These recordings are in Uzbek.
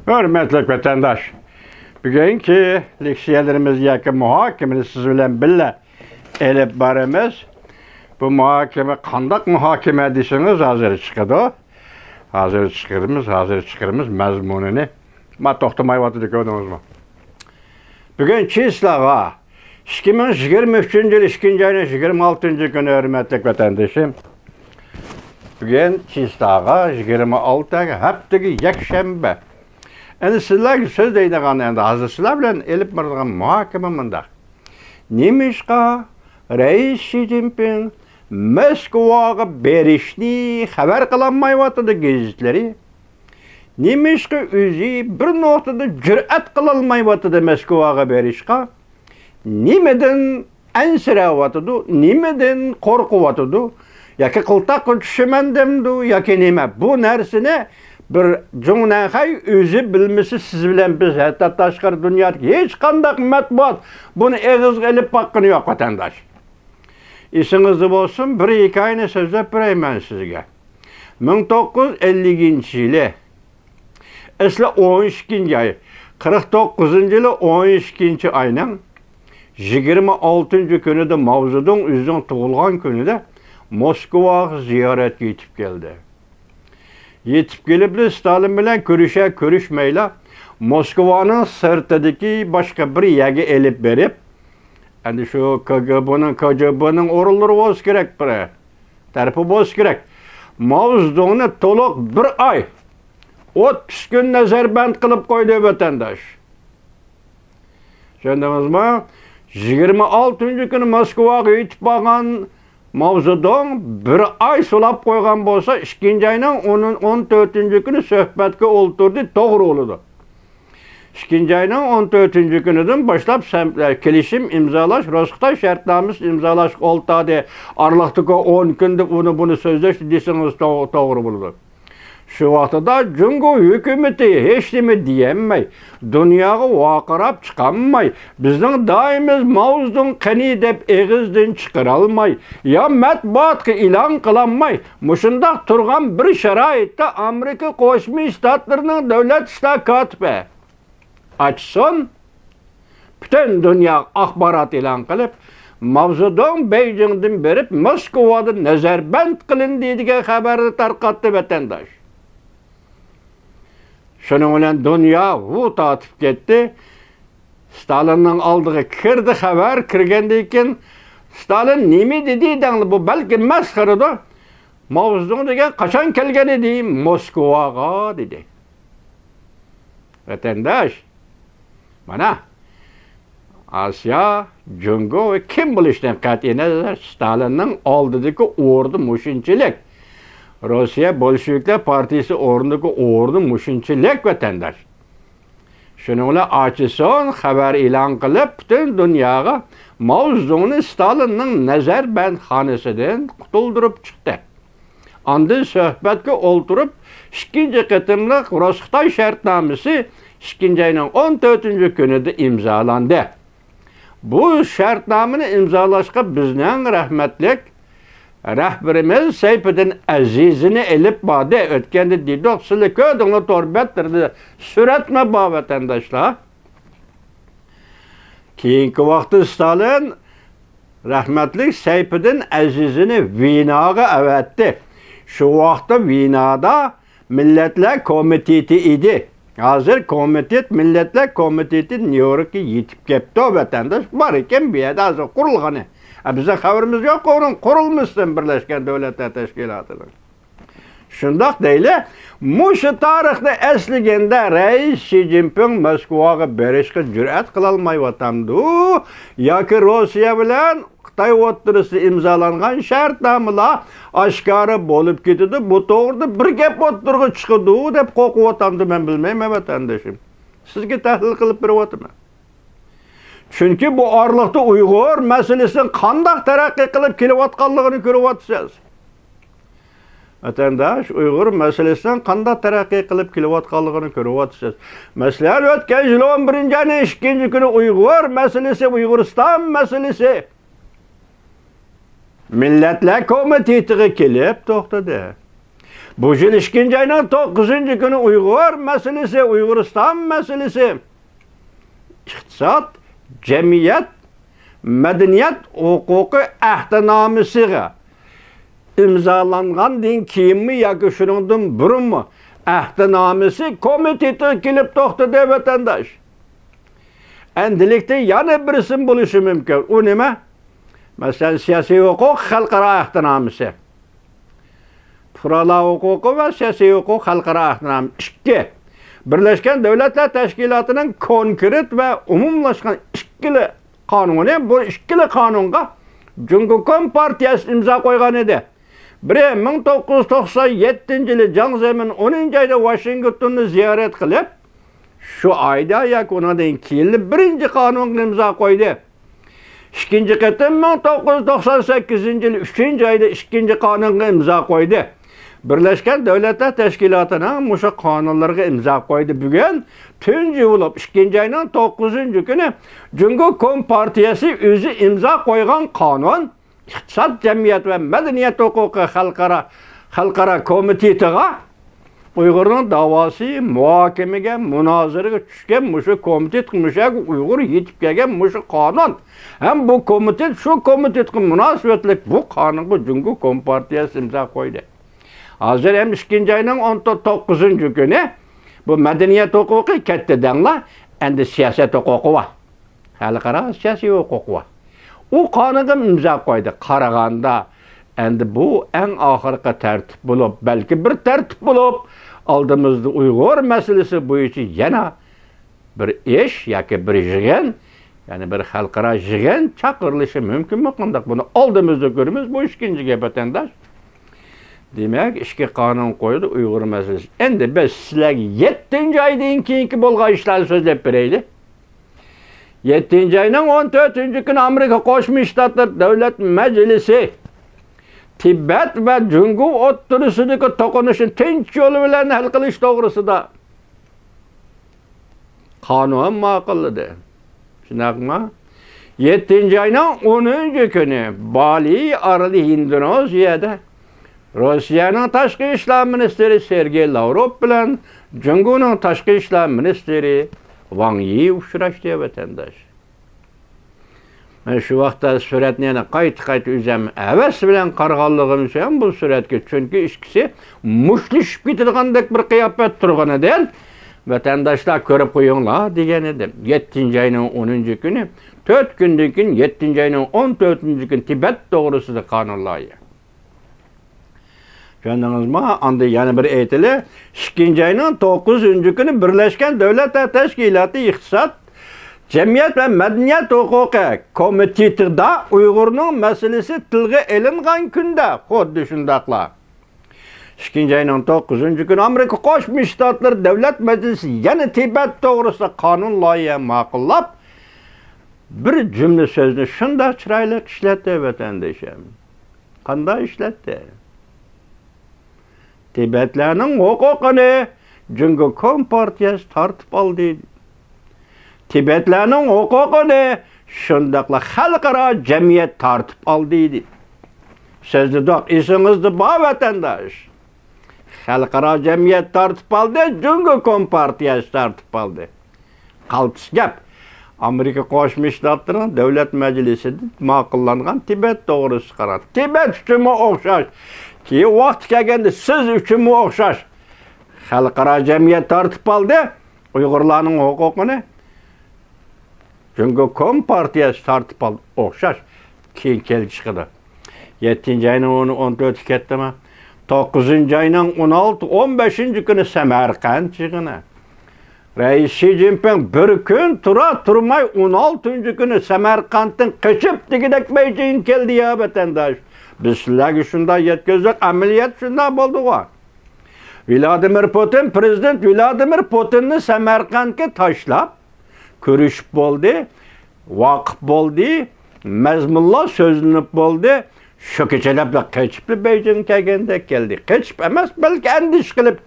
Hürmetli vatandaş, bugünkü leksiyalarımız yakın muhakemeni siz bilen bile elip barımız. Bu muhakeme, kandak muhakeme desiniz hazır çıkıdı. Hazır çıkırımız mezmununu. Ma toxtamay vatı gördünüz mü? Bugün Çislağa, 2023 yıl 2. ayının 26. günü hürmetli vatandaşım. Bugün Çislağa 26. haftaki yakşembe. Yani sizler söz deydiğen yani hazır sizler bilen elip barıdığın muhakeme mındak. Nimişka Reis Xi Jinping Moskvaga berişni haber kılanmay vatıdı gezitleri. Nimişka özü bir noktada cüret kılalmay vatıdı Moskvaga berişka. Nimeden ensire vatıdı, nimeden korku vatıdı. Yaki kıltak düşümendemdi, yaki nime. Bu nersine bir cümlehay özü bilmesi siz bilen biz hatta taşkar dünyadaki hiç kandak matbuat bunu eğiz gelip hakkını yok vatandaş. İsiniz olsun bir hikayeni sözlep bireyim ben sizge. 1950 yılı esli 12. ay 49. yılı 12. ayının 26. günü de Mao Zedong özünün tuğulgan günü de Moskvaga ziyaret yetip geldi. Yetip gelip de Stalin bilen görüşmeyle Moskova'nın sırtındaki başka bir yeri elip verip yani şu KGB'nin oraları boz gerek bre. Tarafı boz gerek. Mao Zedong'u toluk bir ay 30 gün nazarband kılıp koydu vatandaş. Şöndünüz mü? 26. günü Moskova'ya yetip bağlan Mao Zedong bir ay sulap koygan bolsa 2. ayının 14. günü söhbetke olturdu, doğru oldu. 2. ayının 14. günüden başlap kelişim imzalaş, Roskhtay şartnamesi imzalaş oltadı. Aralıktıki 10 günde bunu sözleşti deseniz doğru buldu. Şu vaxtada Cungo hükümeti hiç mi diyemey, dünyaya vakırap çıkanmay, bizden daimiz Mao Zedong kani dep eğizden çıkaralmay, ya matbuatki ilan kılanmay, muşundak turgan bir şaraitte Amerika Koşmuş Ştatlarının devlet işler katibi açsın, bütün dünya akbarat ilan kılıp, Mao Zedong Beijing'den berip Moskova'da nazarband kılın dediği haberi tarqattı vatandaş. Şunun bilen dünya bu tatıp gitti. Stalin'in aldığı kirdi haber kirgendeyken Stalin nemi dediğinden bu belki meskarıda Mao Zedong degen kaçan kelgeni diyeyim Moskvaga dedi. Vatandaş bana Asya, Cungo ve kim bilişten katiyen nazar Stalin'in aldığı ordu muşinçilik. Rusya Bolşevikler Partisi orundaki ordu muşinçilik vatandaş. Şununla açısın haber ilan kılıp bütün dünyaya Mao Zedong'u Stalin'in nazarband hanesinden kutuldurup çıktı. Andın söhbetke olturup 2. kıtımlık Roskhtay şartnamesi 2. ayının 14. günü de imzalandı. Bu şartnamını imzalaşka bizden rahmetlik rəhbərimiz Seyfettin Əzizini elip badı ötkəndi dedik, sizi köydüğünü torbettirdi. Süretme bu vatandaşlar. Keyinki vaxtı Stalin rahmetlik Seyfettin Əzizini Vina'ya əvətti. Şu vaxtda Vina'da Milletler Komiteti idi. Hazır komitet, Milletler Komiteti New York'a yetip kepti o vatandaş. Var iken bir yerde hazır kurulğanı. Bize haberimiz yok, kurulmuşsun Birleşken Devletler Teşkilatı'nın. Şundak değil, muşu tarihte esligende Reis Xi Jinping Moskvaga berişke cüret kılalmay vatandı. Yaki Rusya bilen Xitay oturusu imzalangan şartnamıla aşkarı bolup gitdi. Bu doğruda bir gep oturuğu çıkıdı dep koku vatandı ben bilmeyim vatandaşım. Sizge tahlil kılıp bir vatandı. Çünkü bu aralıkta Uygur meselesinin kandak terakki kılıp kilovatkanlığını görüvatsız. Vatandaş Uygur meselesinden kandak terakki kılıp kilovatkanlığını görüvatsız. Mesela ötken yıl 11. ayının 2. günü Uygur meselesi, Uyguristan meselesi. Milletler Komiteti'ye kelip toxtadı. Bu yıl 2. ayının 9. günü Uygur meselesi, Uyguristan meselesi, iqtisat, cemiyet, medeniyet hukuku ahdnamesiga imzalangan kiyimmi yoki shuningdan burunmi ahdnamesi komiteti kelib to'xtadi vatandosh. Endilikda yana birisi bo'lishi mumkin. U nima? Masalan, siyosiy huquq xalqaro ahdnamesi. Fuqarolar huquqi va siyosiy huquq xalqaro ahdnamesi. Ikki. Birlashgan Davlatlar Tashkilotining konkret va umumlashgan ikkili qonuni, bu ikkili qonunga Cumhuriyet Partiyasi imzo qo'ygan edi. Biri 1997-yili Jang Zemin 10 ayda Washingtonni ziyorat qilib, shu ayda yakunidan keyin birinchi qonunga imzo qo'ydi. İkinci qatam 1998-yili 3-oyda ikkinchi qonunga imzo qo'ydi. Birlashgan Davlatlar Tashkilotining mushu qonunlarga imzo qo'ydi. Bugun tunji bo'lib 2-oyning 9-kuni Cumhuriyet Partiyasi o'zi imzo qo'ygan qonun iqtisod, jamiyat va madaniyat huquqi xalqaro komitetiga Uyg'urning da'vosi muhokamaga, munozaraga tushgan mushu komitet mushaga Uyg'ur yetib kelgan mushu qonun. Ham bu komitet shu komitetga munosabatlik bu qonunga Cumhuriyet Partiyasi imzo qo'ydi. Hozir ham 2-oyning 19-kuni bu madaniyat huquqi katta danglar, endi siyosat huquqi bor. Xalqaro siyosiy huquq bor. U qonunga imzo qo'ydi. Qaraganda endi bu eng oxirgi tartib bo'lib, balki bir tartib bo'lib, oldimizda Uyg'ur masalasi bo'yicha yana bir ish yoki bir yig'in, ya'ni bir xalqaro yig'in chaqirilishi mumkinmi? Qanday buni oldimizda ko'ramiz, bu ikkinchi gap vatandosh. Demak, ishga qonun qo'ydi Uyg'ur masalasi. Endi biz sizlarga 7-oydan keyingi bo'lgan ishlarni so'zlab beraylik. 7-oyning 14-kuni Amerika Qo'shma Shtatlar Davlat Majlisi Tibet va Jungu o'ttirisidagi to'qnashuvni tinch yo'l bilan hal qilish to'g'risida qonun ma'qulladi. Shunaqmi? 7-oyning 10-kuni Bali oroli Indoneziyada Rossiyaning tashqi ishlar ministri Sergey Lavrov bilan Junguning tashqi ishlar ministri Wang Yi uchrashdi vatandosh. Shu vaqtda suratni yana qayta o'zim havas bilan qarg'anligim ham bu suratga, chunki ikkisi mushtlashib ketadigandak bir qiyofat turgan edi. Vatandoshlar ko'rib qo'yinglar degan edim. 7-oyning 10-kuni, 4 kundan keyin 7-oyning 14-kuni Tibet to'g'risida qonun loyiha. Tushundingizmi? Endi yana bir aytili, 2-oyning 9-kuni Birlashgan Davlatlar Tashkiloti iqtisod, Cemiyet ve Medeniyet Hukuku Komitetida Uyg'urning masalasi tilga ilingan kunda xuddi shundaqla. 2-oyning 9-kuni Amerika Qo'shma Shtatlar Davlat Majlisi yana Tibet to'g'risida qonun loyiha ma'qullab, bir jumla so'zni shunday chiroyli ishlatdi vatandoshim. Qanday ishlatdi? Tibetlarning huquqini Cumhuriyet Partiyasi tortib oldi. Tibetlarning huquqini shundaqla xalqaro jamiyat tortib oldi. Sizni doq esingizda bor vatandosh. Xalqaro jamiyat tortib oldi, Cumhuriyet Partiyasi tortib oldi. Qaltis gap. Amerika Qo'shma Shtatlarining Davlat Majlisida ma'qullangan Tibet to'g'risida qaror. Tibet uchun o'xshash. Ki vaqt kelganda siz uchun o'xshash. Xalqaro jamiyat tortib oldi Uyg'urlarning huquqini. Cumhuriyet Partiyasi tortib oldi o'xshash. Keyin kelib chiqdi. 7-oyning 14 ketdimi? 9-oyning 16-15-kuni Samarqand yig'ini. Rais Xi Jinping bir kun turmay 16-kuni Samarqanddan qochib degidek Beijing keldi ya vatandosh. Biz sizlarga shunday yetkazdik, amaliyot shunday bo'ldi-ku. Prezident Vladimir Putinni Samarqandga tashlab ko'rishib bo'ldi, vaqf bo'ldi, mazmunlar so'zlanib bo'ldi. Shu kechalab qochib Beijing kelganda keldi. Qochib emas, balki andish qilib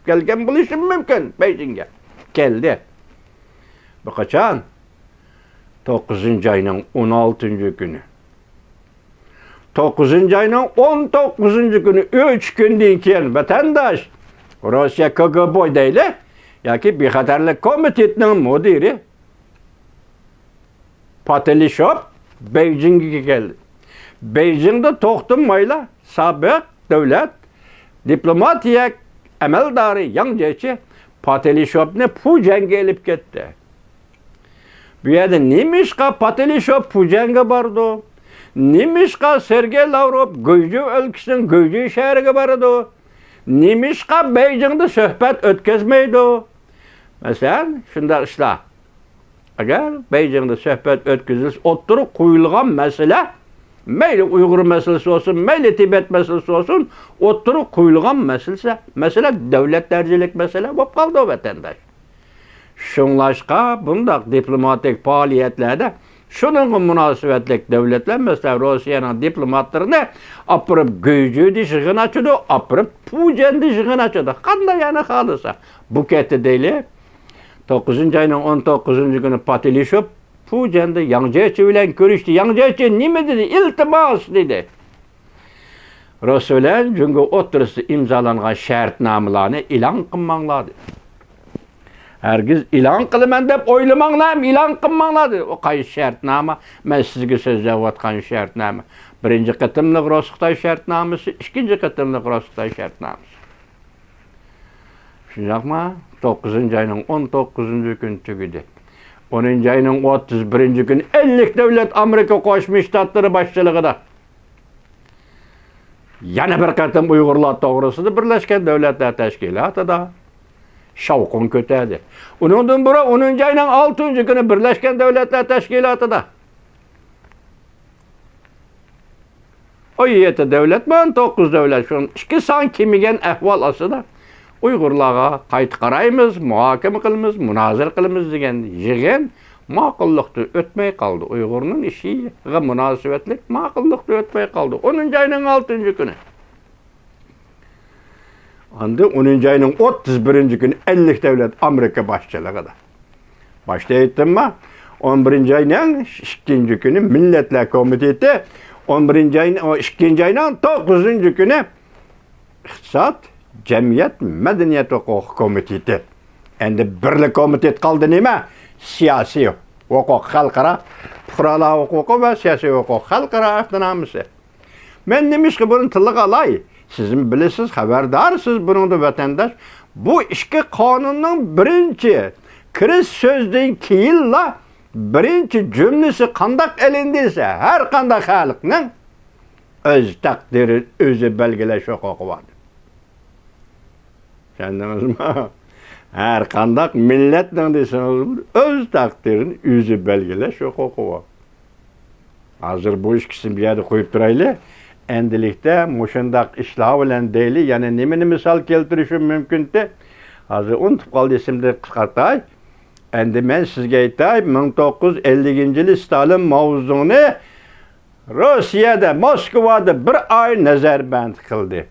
kelgan bo'lishi mumkin Beijingga. Keldi. Bu qachon? 9-oyning 16-kuni. 9 ayının 19 günü 3 gündən keyin vatandaş Rusya KGB deyli, yoki bexatarlik komitetining mudiri Patilishov Beyjingga keldi. Beyjingda to'xtamayla sobiq davlat diplomatiya amaldori yangichi Patilishovni Pujanga elib ketdi. Bu yerda nemishqa Patilishov Pujanga bordi? Nemishqa Sergey Lavrov Go'ju o'lkasining Go'ju shahriga bordi? Nemishqa Beyjingda suhbat o'tkazmaydi? Masalan, shunday ishlar. Agar Beyjingda suhbat o'tkazilsa, o'tirib qo'yilgan masala, mayli Uyg'ur masalasi olsun, mayli Tibet masalasi olsun, o'tirib qo'yilgan masala davlat darajalik masala bo'lib qoldi vatandaş. Şunlaşqa bundaq diplomatik faoliyatlarda şununla münasibətlik devletler mesela Rusiyanın diplomatlarını apırıp Göycü dişiğini açıdı, apırıp Pujan dişiğini açıdı. Qanday yani xalısa. Bu keti deyli. 9 ayının 19 günü Patilishov Pujanda Yangjechi bilen görüştü. Yangjechi nime dedi? İltimas dedi. Rusya çünkü oturası imzalanğan şartnamalarını ilan qılmaqladı. Herkes ilan qılıman deb oylamaqlar, ilan qılmaqladı. O qaysi şartnama? Men sizga so'zlayotgan şartnama. Birinci qatımlıq Rus-Xitoy şartnaması, ikinci qatımlıq Rus-Xitoy şartnaması. Şundaqmı? 9 ayının 19 günü tügüdü. 10 ayının 31 günü 50 devlet Amerika Qo'shma Shtatlari boshchiligida yana bir qatam Uyg'urlar to'g'risida Birlashgan Davlatlar Tashkilotida shavqin ko'tardi. Undan biri 10 ayının 6 günü Birlashgan Davlatlar Tashkilotida. O 7 devlet mi 9 devlet şu 2 son kimigen ahval asıda Uyg'urlarga qayta qaraymiz, muhokama qilamiz, munozara qilamiz degan yig'in ma'qullikda o'tmay qoldi. Uyg'urning ishiga munosabatlik ma'qullikda o'tmay qoldi. 10 ayının 6 günü. Endi 10 ayının 31 günü 50 devlet Amerika boshchiligida. Başta aytdimmi? 11 ayının 2 günü Milletler Komiteti 11 ayının 2 ayının 9 günü İqtisod Cemiyet Medeniyet Hukuk Komiteti. Endi birlik komitet qoldi nima? Siyosiy hukuk, xalqaro fuqarolar huquqi va siyosiy hukuk, xalqaro avtonomiyasi. Men nimishqa buni tilga olay? Siz bilasiz, xabardarsiz buningda vatandaş. Bu ikki qonunning birinchi kirish so'zdan keyinla birinchi jumlasi qandaq elindiysa, har qanday xalqning o'z taqdiri o'zi belgilash huquqi bor. Tushundingizmi? Har qanday millatning desangiz, o'z taqdirini o'zi belgilash huquqi bor. Hozir bu ikkisini bir yerda qo'yib turaylik. Endilikda mushundaq ishlar bilan deyli, yana nimani misol keltirishim mumkinti? Hozir unutib qoldi esimni qisqartay. Endi men sizga aytay, 1950-yil Stalin mavzuni Rossiyada, Moskvada bir oy nazarband qildi.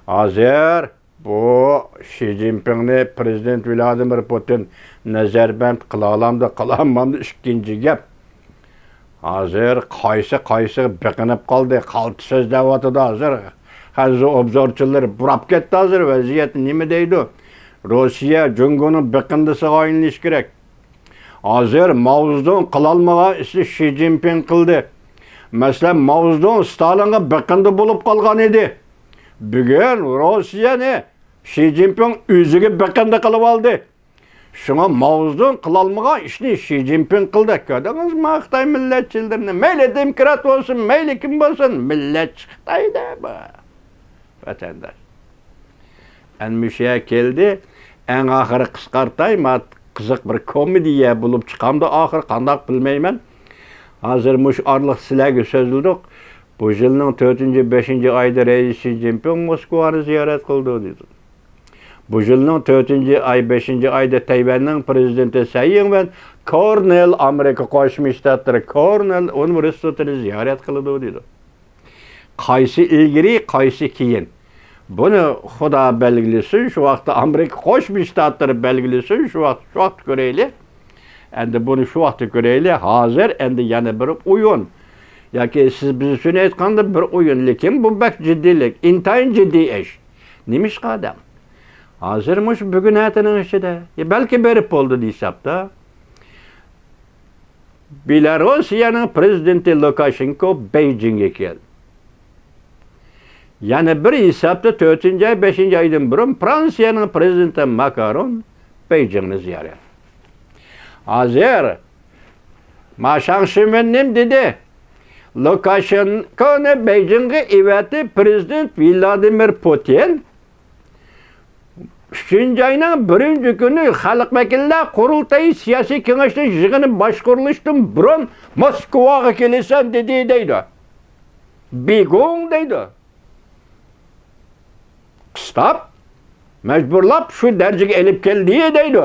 Hozir bu Xi Jinpingni prezident Vladimir Putin nazarband qila olamdi, qila olmamdi ikkinchi gap. Hozir qaysi biqinib qoldi, qalti so'zlayotdi hozir. Hozir obzorchilar burab ketdi hozir vaziyat nima deydi? Rossiya Jungoning biqindisiga o'ynash kerak. Hozir Mavzudun qilolmagan ishni Xi Jinping qildi. Masalan, Mavzudun Stalinga biqindi bo'lib qolgan edi. Bugun Rossiyani Xi Jinping o'ziga biqindi qilib oldi. Şuna Mavzudun qilolmagan ishni Xi Jinping qildi. Ko'rdingizmi Xitoy millatchilarini? Mayli demokrat bo'lsin, mayli kim bo'lsin, millat Xitoyda bu. Vatandaş. Anmisha keldi. En oxiri qisqartay, qiziq bir komediya bo'lib chiqamdi. Oxir qandoq bilmayman. Hozir mush orliq sizlarga so'zildik. Bu yilning 4-5 oyda Reis Xi Jinping Moskvani ziyorat qildi dedi. Bu yılning 4-ay 5 ayda Tayvanning prezidenti Tsai Ing-wen Cornell Amerika Qo'shma Shtatlari Cornell universitetini ziyorat qildi dedi. Qaysi ilgari, qaysi keyin? Buni Xudo belgilasin, shu vaqtda Amerika Qo'shma Shtatlari belgilasin, shu vaqt ko'raylik. Endi buni shu vaqtda ko'raylik. Hozir endi yana bir o'yin. Yoki siz biz uchun aytganda bir o'yin, lekin bu bak jiddiylik, intayin jiddiy ish. Nima ish qiladi? Hozir mush bugun aytining ichida, balki berib bo'ldi deyapti. Belorussiyaning prezidenti Lukashenko Beijingga keldi. Yani bir hesapta 4-ay, 5-ci aydan burun Fransiyanın prezidenti Macron Beijing'ni ziyaret. Hazır Maşan Şimennim dedi. Lukashenko'ni Beijing'e evati prezident Vladimir Putin 3-ci ayının 1-ci günü xalq vakillar qurultayı siyasi kengashning yig'ini boshqarilishdan burun Moskvaga kelasan dedi deydi. Begung deydi. Stop. Mecburlap şu dercige elip geldi deydi.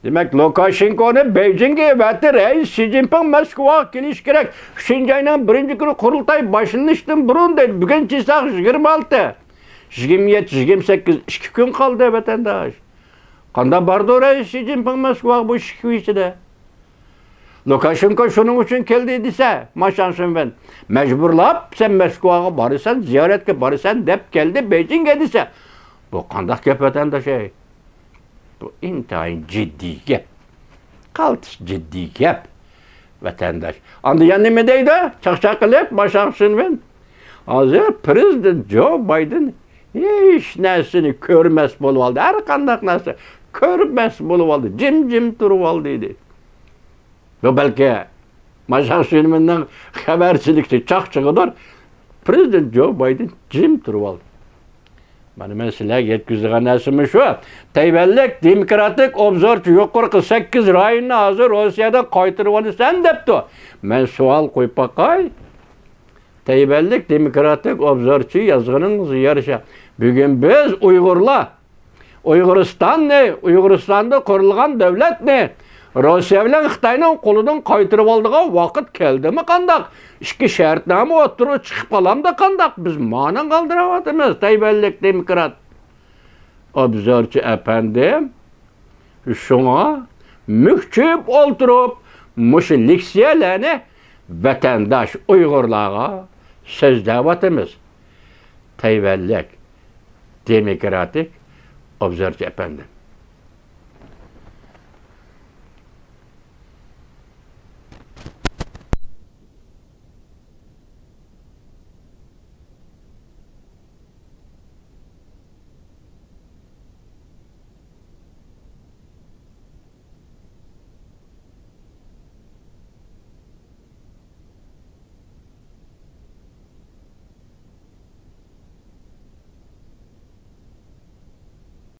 Demek Lukashenko'ni Beijing'e evati reis Xi Jinping Moskvaga kelish kerak. 3-ci ayının 1-ci günü qurultay boshlanishdan burun deydi. Bugun chisak 26. 27, 28, 2 gün kaldı vatandaş. Kanda bardı oraya Xi Jinping Moskva bu 2 gün içinde. Lukashenko şunun için geldi dese, maşansın ben. Mecburlap sen Moskva'ya barırsan, ziyaretke barırsan dep geldi Beijing'e dese. Bu kandak gep vatandaş şey. Bu intayin ciddi gep. Kaltış ciddi gep vatandaş. Anlayan ne deydi? Çakçakılık maşansın ben. Hazır Prezident Joe Biden hiç nesini görmez bolup aldı. Her kandak nesi görmez bolup aldı. Cim durup aldı dedi. Ve belki Maşar Süleyman'dan habercilikte çakçıqıdır. Prezident Joe Biden cim durup aldı. Benim sizlerge yetkizdiğen nesimi şu. Tayvanlik Demokratik Obzorchi yuqorqi 8 rayonni hazır Rossiyada qaytirib olasan depti. Men savol qo'yib baqay. Tayvanlik Demokratik Obzorchi yazgınınızı yarışa. Bugün biz Uygurlar, Uyg'uriston ne? Uyg'uristonda qurilgan devlet ne? Rossiya bilan Xitoyning qo'lidan qaytirib oldigan vaqt keldimi qandaq? İki shartnoma o'tirib chiqib qolamda qandaq? Biz mana qoldiryapmiz Tayvanlik Demokrat Obzorchi efendim. Şuna mükçüp o'tirib mush leksiyalarni vatandaş Uyg'urlarga so'zlayapmiz. Tayvanlik Demokratik Obzorchi efendim.